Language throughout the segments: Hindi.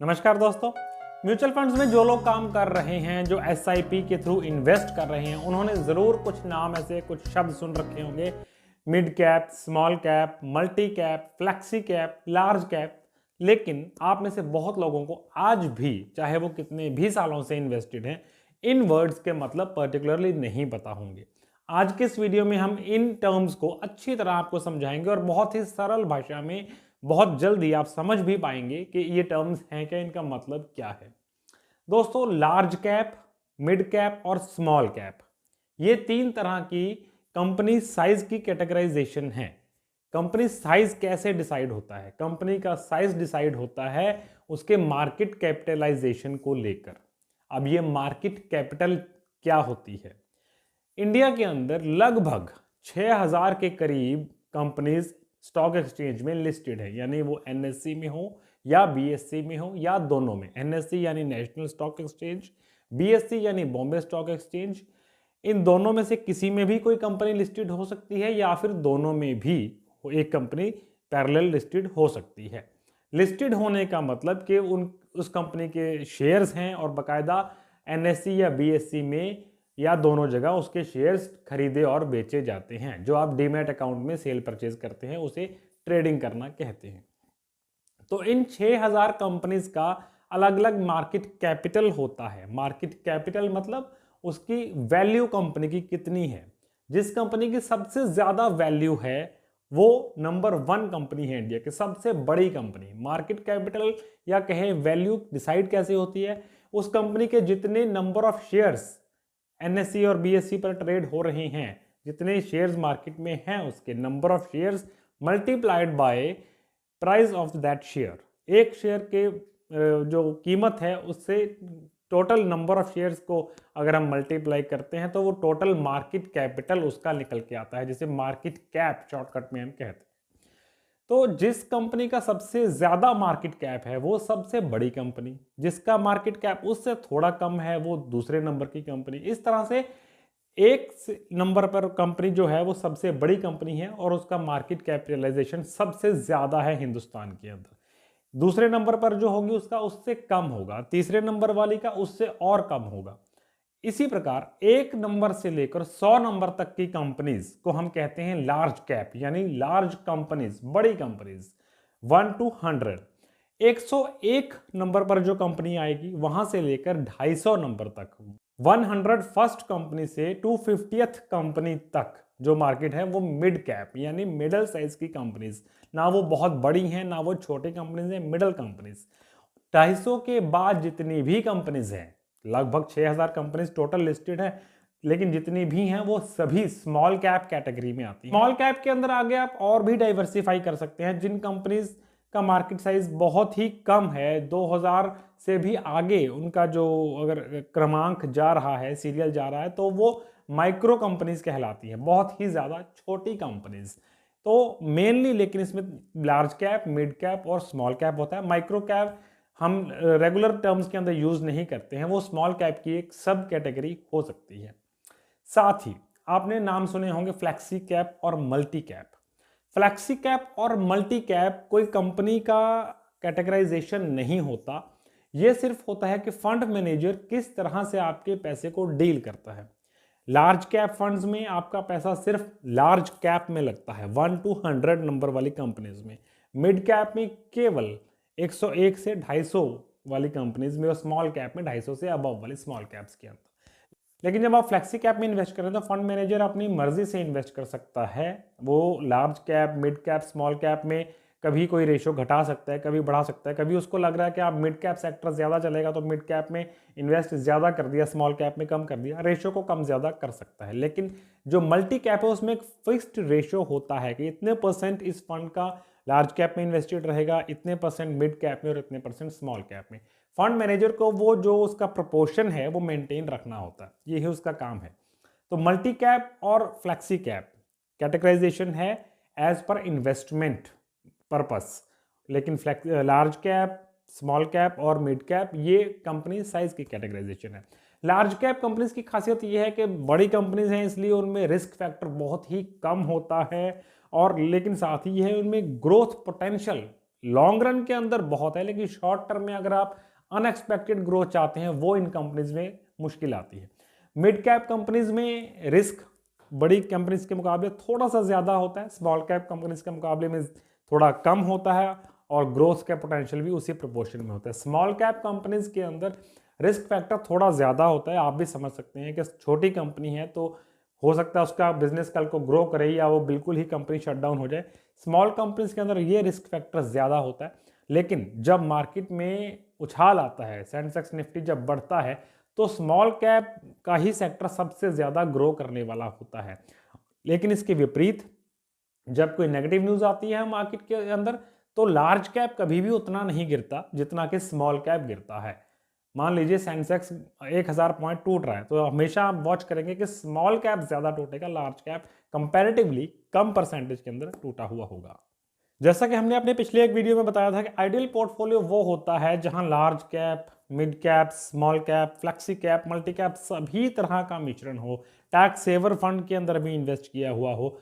नमस्कार दोस्तों। म्यूचुअल फंड्स में जो लोग काम कर रहे हैं, जो एसआईपी के थ्रू इन्वेस्ट कर रहे हैं, उन्होंने ज़रूर कुछ नाम ऐसे कुछ शब्द सुन रखे होंगे। Mid cap, small cap, multi cap, flexi cap, large cap. लेकिन आप में से बहुत लोगों को आज भी, चाहे वो कितने भी सालों से इन्वेस्टेड हैं, इन वर्ड्स के मतलब पर्टिकुलरली नहीं पता होंगे। आज के इस वीडियो में हम इन टर्म्स को अच्छी तरह आपको समझाएंगे और बहुत ही सरल भाषा में बहुत जल्दी आप समझ भी पाएंगे कि ये टर्म्स हैं क्या, इनका मतलब क्या है। दोस्तों, लार्ज कैप, मिड कैप और स्मॉल कैप, ये तीन तरह की कंपनी साइज की कैटेगराइजेशन है। कंपनी साइज कैसे डिसाइड होता है? कंपनी का साइज डिसाइड होता है उसके मार्केट कैपिटलाइजेशन को लेकर। अब ये मार्केट कैपिटल क्या होती है? इंडिया के अंदर लगभग 6000 के करीब कंपनीज स्टॉक एक्सचेंज में लिस्टेड है, यानी वो एनएससी में हो या बीएससी में हो या दोनों में। एनएससी यानी नेशनल स्टॉक एक्सचेंज, बीएससी यानी बॉम्बे स्टॉक एक्सचेंज। इन दोनों में से किसी में भी कोई कंपनी लिस्टेड हो सकती है या फिर दोनों में भी एक कंपनी पैरेलल लिस्टेड हो सकती है। लिस्टेड होने का मतलब कि उस कंपनी के शेयर्स हैं और बाकायदा एनएससी या बीएससी में या दोनों जगह उसके शेयर्स खरीदे और बेचे जाते हैं। जो आप डीमैट अकाउंट में सेल परचेज करते हैं उसे ट्रेडिंग करना कहते हैं। तो इन 6000 कंपनीज का अलग अलग मार्केट कैपिटल होता है। मार्केट कैपिटल मतलब उसकी वैल्यू कंपनी की कितनी है। जिस कंपनी की सबसे ज्यादा वैल्यू है वो नंबर 1 कंपनी है, इंडिया की सबसे बड़ी कंपनी। मार्केट कैपिटल या कहें वैल्यू डिसाइड कैसे होती है? उस कंपनी के जितने नंबर ऑफ शेयर्स एनएससी और बीएससी पर ट्रेड हो रहे हैं, जितने शेयर्स मार्केट में हैं, उसके number of shares multiplied by price of that share. एक शेयर के जो कीमत है उससे टोटल नंबर ऑफ शेयर्स को अगर हम मल्टीप्लाई करते हैं तो वो टोटल मार्केट कैपिटल उसका निकल के आता है, जिसे मार्केट कैप शॉर्टकट में हम कहते हैं। तो जिस कंपनी का सबसे ज्यादा मार्केट कैप है वो सबसे बड़ी कंपनी, जिसका मार्केट कैप उससे थोड़ा कम है वो दूसरे नंबर की कंपनी। इस तरह से एक नंबर पर कंपनी जो है वो सबसे बड़ी कंपनी है और उसका मार्केट कैपिटलाइजेशन सबसे ज्यादा है हिंदुस्तान के अंदर। दूसरे नंबर पर जो होगी उसका उससे कम होगा, तीसरे नंबर वाली का उससे और कम होगा। इसी प्रकार एक नंबर से लेकर 100 नंबर तक की कंपनीज को हम कहते हैं लार्ज कैप, यानी लार्ज कंपनीज, बड़ी कंपनीज। 1 to 100, 101 नंबर पर जो कंपनी आएगी वहां से लेकर 250 नंबर तक, 100 फर्स्ट कंपनी से 250th कंपनी तक जो मार्केट है वो मिड कैप यानी मिडल साइज की कंपनीज। ना वो बहुत बड़ी हैं ना वो छोटी कंपनीज हैं, मिडल कंपनीज। 250 के बाद जितनी भी कंपनीज हैं, लगभग 6000 कंपनीज टोटल लिस्टेड है, लेकिन जितनी भी हैं वो सभी स्मॉल कैप कैटेगरी में आती हैं। स्मॉल कैप के अंदर आगे आप और भी डाइवर्सिफाई कर सकते हैं। जिन कंपनीज का मार्केट साइज बहुत ही कम है, 2000 से भी आगे उनका जो अगर क्रमांक जा रहा है, सीरियल जा रहा है, तो वो माइक्रो कंपनीज कहलाती हैं, बहुत ही ज्यादा छोटी कंपनीज। तो मेनली लेकिन इसमें लार्ज कैप, मिड कैप और स्मॉल कैप होता है। माइक्रो कैप हम रेगुलर टर्म्स के अंदर यूज नहीं करते हैं, वो स्मॉल कैप की एक सब कैटेगरी हो सकती है। साथ ही आपने नाम सुने होंगे फ्लैक्सी कैप और मल्टी कैप। फ्लैक्सी कैप और मल्टी कैप कोई कंपनी का कैटेगराइजेशन नहीं होता, यह सिर्फ होता है कि फंड मैनेजर किस तरह से आपके पैसे को डील करता है। लार्ज कैप फंड्स में आपका पैसा सिर्फ लार्ज कैप में लगता है, 1 to 100 नंबर वाली कंपनीज में। मिड कैप में केवल 101 से 250 वाली कंपनीज में और स्मॉल कैप में 250 से अबव वाली स्मॉल कैप्स के अंदर। लेकिन जब आप फ्लेक्सी कैप में इन्वेस्ट करें तो फंड मैनेजर अपनी मर्जी से इन्वेस्ट कर सकता है। वो large cap, mid cap, small cap में कभी कोई रेशो घटा सकता है, कभी बढ़ा सकता है। कभी उसको लग रहा है कि आप मिड कैप सेक्टर ज्यादा चलेगा तो मिड कैप में इन्वेस्ट ज्यादा कर दिया, स्मॉल कैप में कम कर दिया, रेशो को कम ज्यादा कर सकता है। लेकिन जो मल्टी कैप है उसमें एक फिक्स्ड रेशो होता है कि इतने परसेंट इस फंड का लार्ज कैप में इन्वेस्टेड रहेगा, इतने परसेंट मिड कैप में और इतने परसेंट स्मॉल कैप में। फंड मैनेजर को वो जो उसका प्रोपोर्शन है वो मेंटेन रखना होता है, यही उसका काम है। तो मल्टी कैप और फ्लैक्सी कैप कैटेगराइजेशन है एज पर इन्वेस्टमेंट पर्पस, लेकिन लार्ज कैप, स्मॉल कैप और मिड कैप ये कंपनी साइज की कैटेगराइजेशन है। लार्ज कैप कंपनीज की खासियत ये है कि बड़ी कंपनीज हैं इसलिए उनमें रिस्क फैक्टर बहुत ही कम होता है, और लेकिन साथ ही है उनमें ग्रोथ पोटेंशियल लॉन्ग रन के अंदर बहुत है, लेकिन शॉर्ट टर्म में अगर आप अनएक्सपेक्टेड ग्रोथ चाहते हैं वो इन कंपनीज में मुश्किल आती है। मिड कैप कंपनीज में रिस्क बड़ी कंपनीज के मुकाबले थोड़ा सा ज़्यादा होता है, स्मॉल कैप कंपनीज के मुकाबले में थोड़ा कम होता है, और ग्रोथ का पोटेंशियल भी उसी प्रोपोर्शन में होता है। स्मॉल कैप कंपनीज के अंदर रिस्क फैक्टर थोड़ा ज़्यादा होता है। आप भी समझ सकते हैं कि छोटी कंपनी है तो हो सकता है उसका बिजनेस कल को ग्रो करे या वो बिल्कुल ही कंपनी शट डाउन हो जाए। स्मॉल कंपनीज के अंदर ये रिस्क फैक्टर ज़्यादा होता है, लेकिन जब मार्केट में उछाल आता है, सेंसेक्स निफ्टी जब बढ़ता है, तो स्मॉल कैप का ही सेक्टर सबसे ज़्यादा ग्रो करने वाला होता है। लेकिन इसके विपरीत जब कोई नेगेटिव न्यूज़ आती है मार्केट के अंदर, तो लार्ज कैप कभी भी उतना नहीं गिरता जितना कि स्मॉल कैप गिरता है। मान लीजिए सेंसेक्स 1000 पॉइंट टूट रहा है, तो हमेशा आप वॉच करेंगे कि स्मॉल कैप ज़्यादा टूटेगा, लार्ज कैप कंपैरेटिवली कम परसेंटेज के अंदर टूटा हुआ होगा। जैसा कि हमने अपने पिछले एक वीडियो में बताया था कि आइडियल पोर्टफोलियो वो होता है जहां large cap, mid cap, small cap, flexi cap, multi cap सभी तरह का मिश्रण हो, टैक्स सेवर फंड के अंदर भी इन्वेस्ट किया हुआ हो।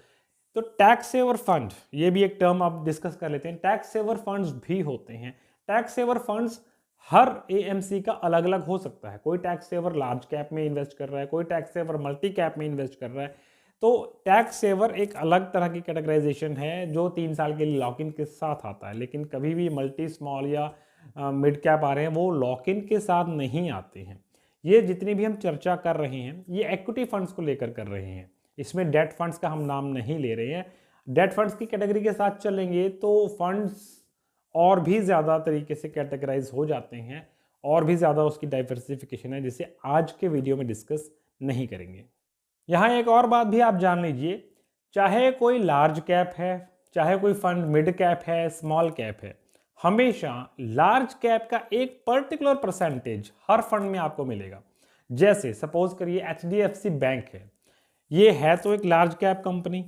तो टैक्स सेवर फंड, ये भी एक टर्म आप डिस्कस कर लेते हैं। टैक्स सेवर फंड्स भी होते हैं। टैक्स सेवर फंड्स हर एएमसी का अलग अलग हो सकता है। कोई टैक्स सेवर लार्ज कैप में इन्वेस्ट कर रहा है, कोई टैक्स सेवर मल्टी कैप में इन्वेस्ट कर रहा है। तो टैक्स सेवर एक अलग तरह की कैटेगराइजेशन है जो 3 साल के लिए लॉक इन के साथ आता है, लेकिन कभी भी मल्टी, स्मॉल या मिड कैप आ रहे हैं वो लॉक इन के साथ नहीं आते हैं। ये जितनी भी हम चर्चा कर रहे हैं ये इक्विटी फंड्स को लेकर कर रहे हैं, इसमें डेट फंड्स का हम नाम नहीं ले रहे हैं। डेट फंड्स की कैटेगरी के साथ चलेंगे तो फंड्स और भी ज़्यादा तरीके से कैटेगराइज हो जाते हैं, और भी ज़्यादा उसकी डाइवर्सिफिकेशन है, जिसे आज के वीडियो में डिस्कस नहीं करेंगे। यहाँ एक और बात भी आप जान लीजिए, चाहे कोई लार्ज कैप है, चाहे कोई फंड मिड कैप है, स्मॉल कैप है, हमेशा लार्ज कैप का एक पर्टिकुलर परसेंटेज हर फंड में आपको मिलेगा। जैसे सपोज करिए HDFC बैंक है, ये है तो एक लार्ज कैप कंपनी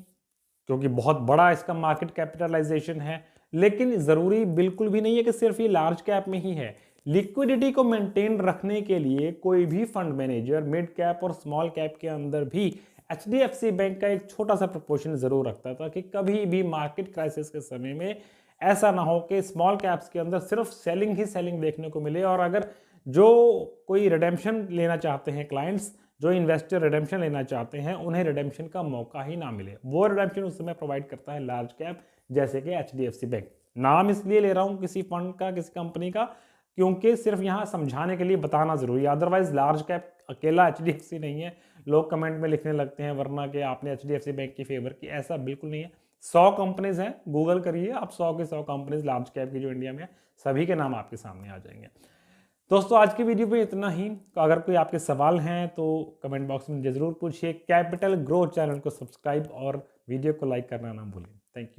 क्योंकि बहुत बड़ा इसका मार्केट कैपिटलाइजेशन है, लेकिन ज़रूरी बिल्कुल भी नहीं है कि सिर्फ ये लार्ज कैप में ही है। लिक्विडिटी को मेंटेन रखने के लिए कोई भी फंड मैनेजर मिड कैप और स्मॉल कैप के अंदर भी HDFC बैंक का एक छोटा सा प्रोपोर्शन जरूर रखता था कि कभी भी मार्केट क्राइसिस के समय में ऐसा ना हो कि स्मॉल कैप्स के अंदर सिर्फ सेलिंग ही सेलिंग देखने को मिले, और अगर जो कोई रिडेम्पशन लेना चाहते हैं क्लाइंट्स, जो इन्वेस्टर रिडेम्पशन लेना चाहते हैं, उन्हें रिडेम्पशन का मौका ही ना मिले। वो रिडेम्पशन उस समय प्रोवाइड करता है लार्ज कैप, जैसे कि HDFC बैंक। नाम इसलिए ले रहा हूँ किसी फंड का, किसी कंपनी का, क्योंकि सिर्फ यहाँ समझाने के लिए बताना जरूरी है। अदरवाइज लार्ज कैप अकेला HDFC नहीं है। लोग कमेंट में लिखने लगते हैं वरना कि आपने HDFC बैंक की फेवर की, ऐसा बिल्कुल नहीं है। 100 कंपनीज हैं, गूगल करिए आप, 100 के 100 कंपनीज लार्ज कैप की जो इंडिया में है, सभी के नाम आपके सामने आ जाएंगे। दोस्तों आज की वीडियो पे इतना ही। तो अगर कोई आपके सवाल हैं तो कमेंट बॉक्स में जरूर पूछिए। कैपिटल ग्रोथ चैनल को सब्सक्राइब और वीडियो को लाइक करना ना भूलें। Thank you.